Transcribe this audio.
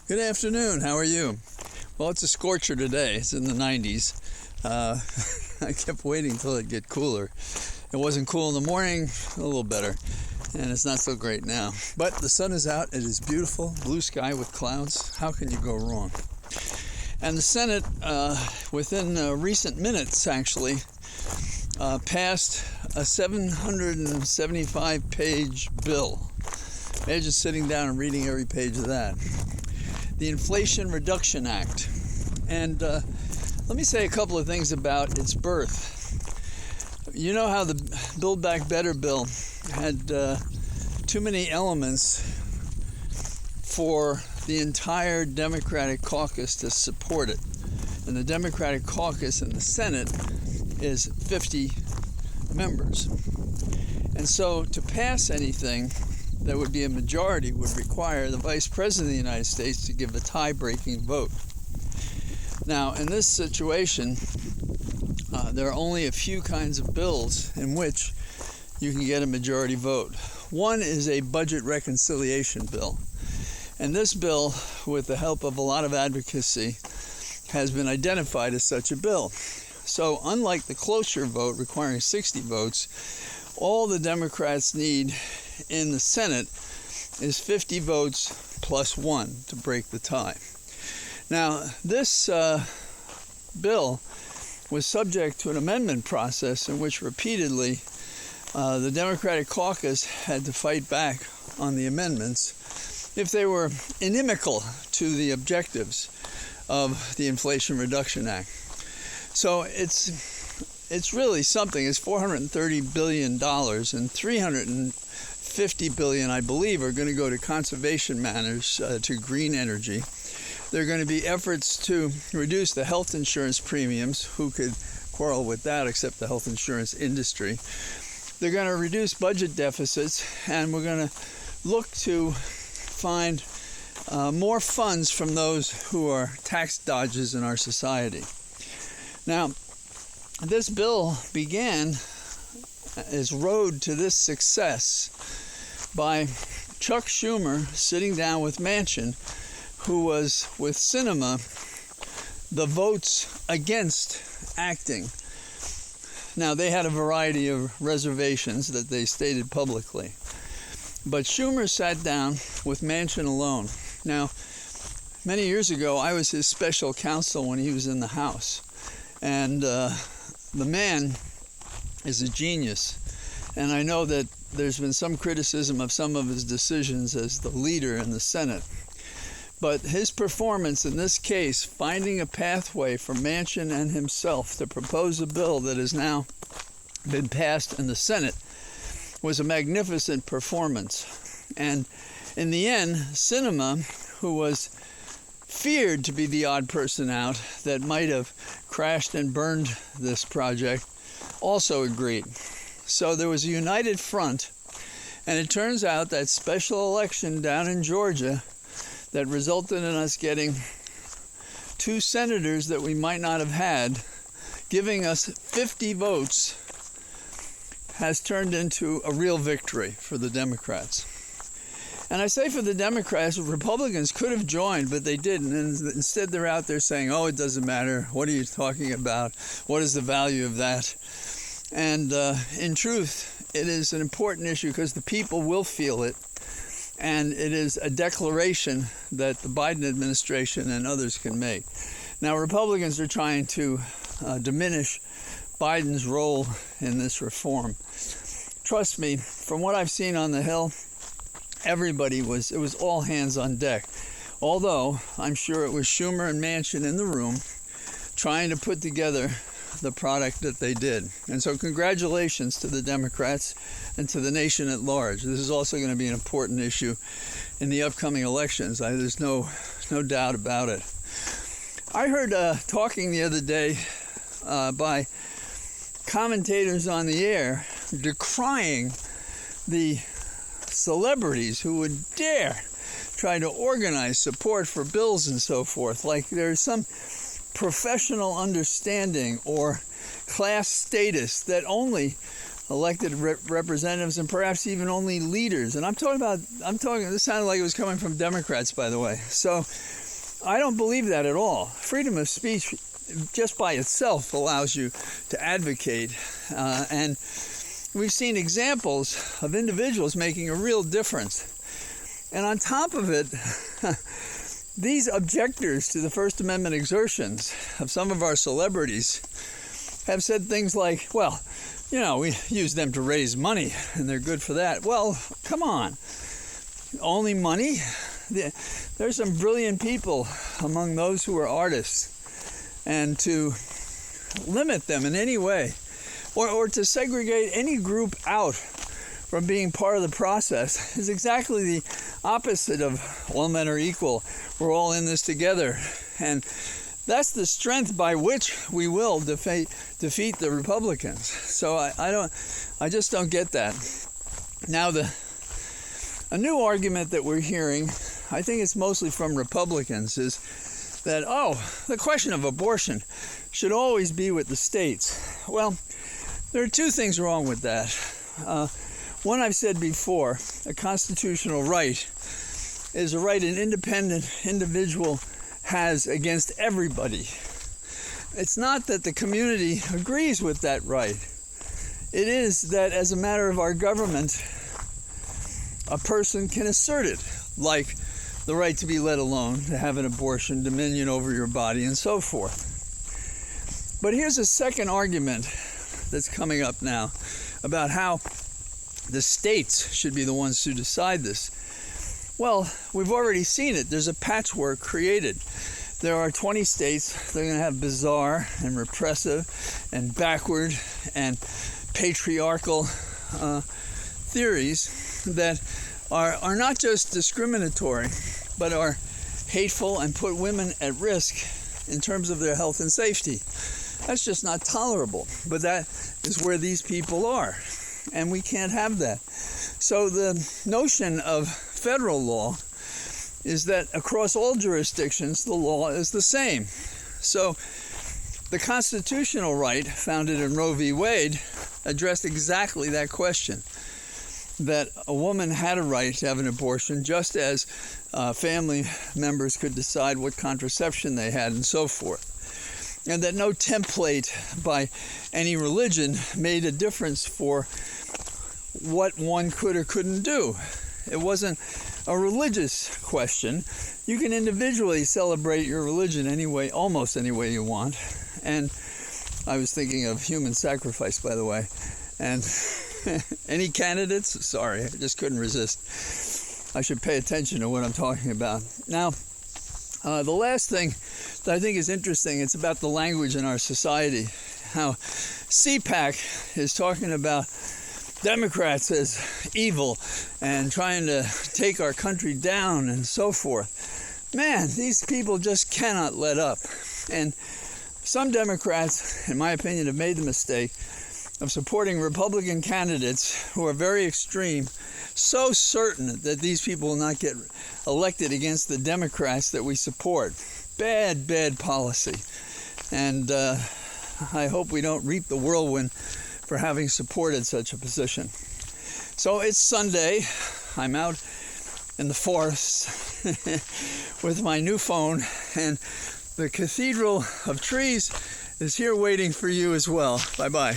Good afternoon. How are you? Well, it's a scorcher today. It's in the 90s. I kept waiting till it get cooler. It wasn't cool in the morning, a little better. And it's not so great now. But the sun is out. It is beautiful. Blue sky with clouds. How can you go wrong? And the Senate, within recent minutes, actually, passed a 775-page bill. Imagine sitting down and reading every page of that. The Inflation Reduction Act. And let me say a couple of things about its birth. You know how the Build Back Better bill had too many elements for the entire Democratic caucus to support it. And the Democratic caucus in the Senate is 50 members. And so to pass anything that would be a majority would require the Vice President of the United States to give a tie-breaking vote. Now, in this situation, there are only a few kinds of bills in which you can get a majority vote. One is a budget reconciliation bill. And this bill, with the help of a lot of advocacy, has been identified as such a bill. So, unlike the cloture vote requiring 60 votes, all the Democrats need in the Senate is 50 votes plus one to break the tie. Now, this bill was subject to an amendment process in which repeatedly the Democratic caucus had to fight back on the amendments if they were inimical to the objectives of the Inflation Reduction Act. So it's really something. It's $430 billion, and $350 billion, I believe, are going to go to conservation matters, to green energy. There are going to be efforts to reduce the health insurance premiums. Who could quarrel with that except the health insurance industry? They're going to reduce budget deficits, and we're going to look to find more funds from those who are tax dodgers in our society. Now, this bill began its road to this success by Chuck Schumer sitting down with Manchin, who was with Sinema the votes against acting. Now, they had a variety of reservations that they stated publicly. But Schumer sat down with Manchin alone. Now, many years ago, I was his special counsel when he was in the House. And the man is a genius. And I know that there's been some criticism of some of his decisions as the leader in the Senate. But his performance in this case, finding a pathway for Manchin and himself to propose a bill that has now been passed in the Senate, was a magnificent performance. And in the end, Sinema, who was feared to be the odd person out that might have crashed and burned this project, also agreed. So there was a united front, and it turns out that special election down in Georgia that resulted in us getting 2 senators that we might not have had, giving us 50 votes, has turned into a real victory for the Democrats. And I say for the Democrats, Republicans could have joined, but they didn't. And instead they're out there saying, oh, it doesn't matter. What are you talking about? What is the value of that? And in truth, it is an important issue because the people will feel it. And it is a declaration that the Biden administration and others can make. Now, Republicans are trying to diminish Biden's role in this reform. Trust me, from what I've seen on the Hill, it was all hands on deck. Although, I'm sure it was Schumer and Manchin in the room trying to put together the product that they did. And so congratulations to the Democrats and to the nation at large. This is also going to be an important issue in the upcoming elections. There's no doubt about it. I heard talking the other day by commentators on the air decrying the celebrities who would dare try to organize support for bills and so forth, like there's some professional understanding or class status that only elected representatives, and perhaps even only leaders. And I'm talking, this sounded like it was coming from Democrats, by the way. So I don't believe that at all. Freedom of speech just by itself allows you to advocate. And we've seen examples of individuals making a real difference. And on top of it, these objectors to the First Amendment exertions of some of our celebrities have said things like, well, you know, we use them to raise money and they're good for that. Well, come on. Only money? There's some brilliant people among those who are artists. And to limit them in any way, or to segregate any group out from being part of the process, is exactly the opposite of all men are equal. We're all in this together. And that's the strength by which we will defeat the Republicans. So I just don't get that. Now, a new argument that we're hearing, I think it's mostly from Republicans, is that, the question of abortion should always be with the states. Well, there are two things wrong with that. One, I've said before, a constitutional right is a right an independent individual has against everybody. It's not that the community agrees with that right. It is that as a matter of our government, a person can assert it, like the right to be let alone, to have an abortion, dominion over your body, and so forth. But here's a second argument that's coming up now about how the states should be the ones who decide this. Well, we've already seen it. There's a patchwork created. There are 20 states. They're going to have bizarre and repressive and backward and patriarchal theories that are not just discriminatory, but are hateful and put women at risk in terms of their health and safety. That's just not tolerable. But that is where these people are, and we can't have that. So the notion of federal law is that across all jurisdictions, the law is the same. So the constitutional right founded in Roe v. Wade addressed exactly that question, that a woman had a right to have an abortion just as family members could decide what contraception they had and so forth. And that no template by any religion made a difference for what one could or couldn't do. It wasn't a religious question. You can individually celebrate your religion anyway, almost any way you want. And I was thinking of human sacrifice, by the way. And any candidates? Sorry, I just couldn't resist. I should pay attention to what I'm talking about. Now, the last thing that I think is interesting, it's about the language in our society. How CPAC is talking about Democrats as evil and trying to take our country down and so forth. Man, these people just cannot let up. And some Democrats, in my opinion, have made the mistake of supporting Republican candidates who are very extreme, so certain that these people will not get elected against the Democrats that we support. Bad, bad policy. And I hope we don't reap the whirlwind for having supported such a position. So it's Sunday. I'm out in the forest with my new phone, and the Cathedral of Trees is here waiting for you as well. Bye-bye.